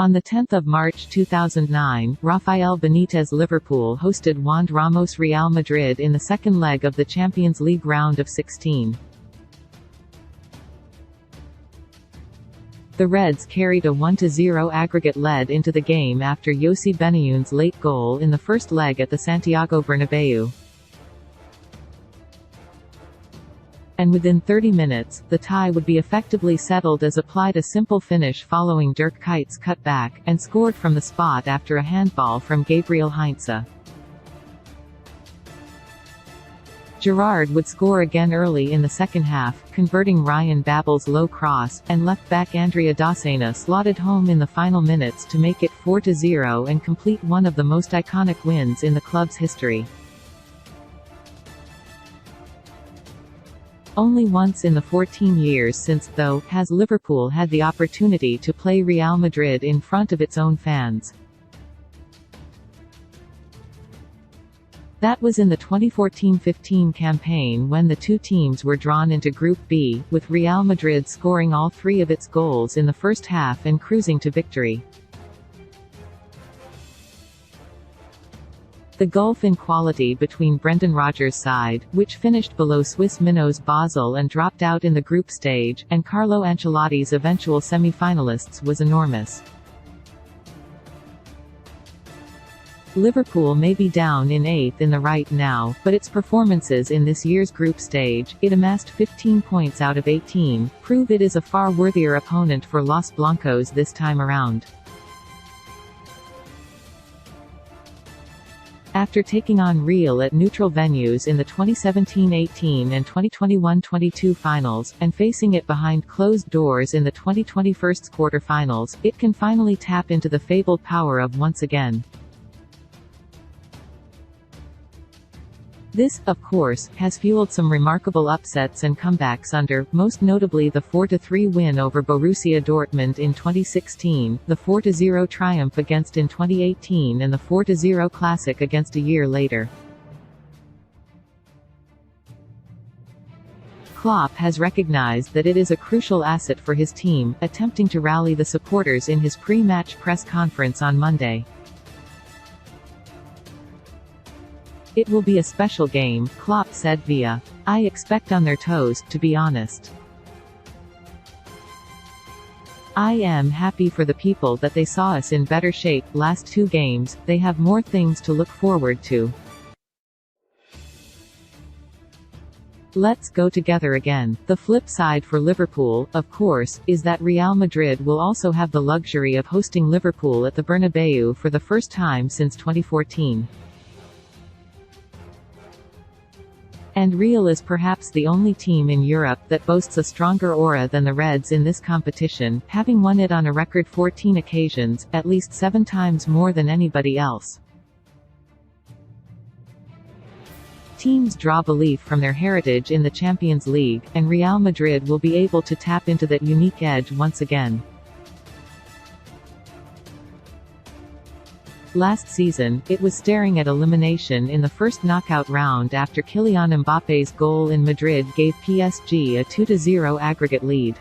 On 10 March 2009, Rafael Benitez Liverpool hosted Juan Ramos Real Madrid in the second leg of the Champions League round of 16. The Reds carried a 1-0 aggregate lead into the game after Yossi Benayoun's late goal in the first leg at the Santiago Bernabéu. And within 30 minutes, the tie would be effectively settled as applied a simple finish following Dirk Kuyt's cutback, and scored from the spot after a handball from Gabriel Heinze. Gerrard would score again early in the second half, converting Ryan Babel's low cross, and left-back Andrea Dossena slotted home in the final minutes to make it 4-0 and complete one of the most iconic wins in the club's history. Only once in the 14 years since, though, has Liverpool had the opportunity to play Real Madrid in front of its own fans. That was in the 2014-15 campaign when the two teams were drawn into Group B, with Real Madrid scoring all three of its goals in the first half and cruising to victory. The gulf in quality between Brendan Rodgers' side, which finished below Swiss minnows Basel and dropped out in the group stage, and Carlo Ancelotti's eventual semi-finalists was enormous. Liverpool may be down in 8th in the right now, but its performances in this year's group stage, it amassed 15 points out of 18, prove it is a far worthier opponent for Los Blancos this time around. After taking on Real at neutral venues in the 2017-18 and 2021-22 finals, and facing it behind closed doors in the 2021 quarter-finals, it can finally tap into the fabled power of once again. This, of course, has fueled some remarkable upsets and comebacks under, most notably the 4-3 win over Borussia Dortmund in 2016, the 4-0 triumph against in 2018 and the 4-0 classic against a year later. Klopp has recognized that it is a crucial asset for his team, attempting to rally the supporters in his pre-match press conference on Monday. "It will be a special game," Klopp said via "I expect on their toes, to be honest. I am happy for the people that they saw us in better shape last two games, they have more things to look forward to. Let's go together again." The flip side for Liverpool, of course, is that Real Madrid will also have the luxury of hosting Liverpool at the Bernabéu for the first time since 2014. And Real is perhaps the only team in Europe that boasts a stronger aura than the Reds in this competition, having won it on a record 14 occasions, at least 7 times more than anybody else. Teams draw belief from their heritage in the Champions League, and Real Madrid will be able to tap into that unique edge once again. Last season, it was staring at elimination in the first knockout round after Kylian Mbappe's goal in Madrid gave PSG a 2-0 aggregate lead.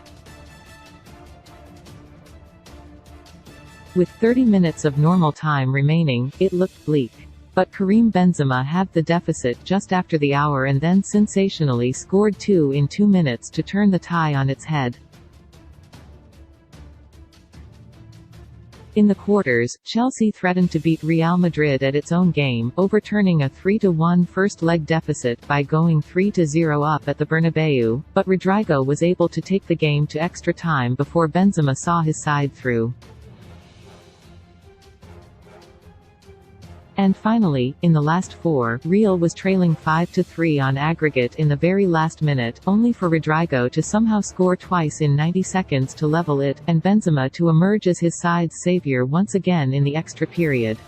With 30 minutes of normal time remaining, it looked bleak. But Karim Benzema halved the deficit just after the hour and then sensationally scored 2 in 2 minutes to turn the tie on its head. In the quarters, Chelsea threatened to beat Real Madrid at its own game, overturning a 3-1 first-leg deficit by going 3-0 up at the Bernabéu, but Rodrygo was able to take the game to extra time before Benzema saw his side through. And finally, in the last 4, Real was trailing 5-3 on aggregate in the very last minute, only for Rodrygo to somehow score twice in 90 seconds to level it, and Benzema to emerge as his side's savior once again in the extra period.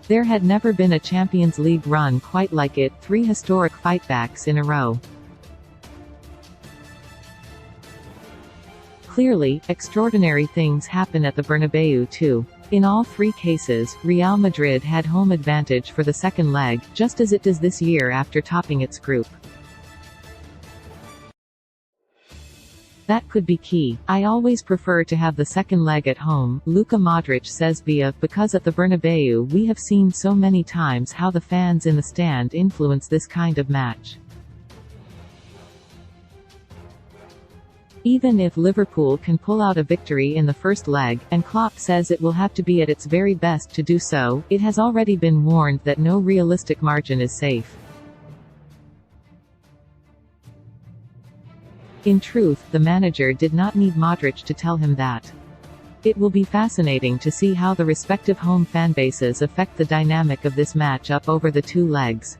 There had never been a Champions League run quite like it, 3 historic fightbacks in a row. Clearly, extraordinary things happen at the Bernabéu too. In all 3 cases, Real Madrid had home advantage for the second leg, just as it does this year after topping its group. That could be key. I always prefer to have the second leg at home, Luka Modrić says via, because at the Bernabeu we have seen so many times how the fans in the stand influence this kind of match. Even if Liverpool can pull out a victory in the first leg, and Klopp says it will have to be at its very best to do so, it has already been warned that no realistic margin is safe. In truth, the manager did not need Modrić to tell him that. It will be fascinating to see how the respective home fanbases affect the dynamic of this match-up over the two legs.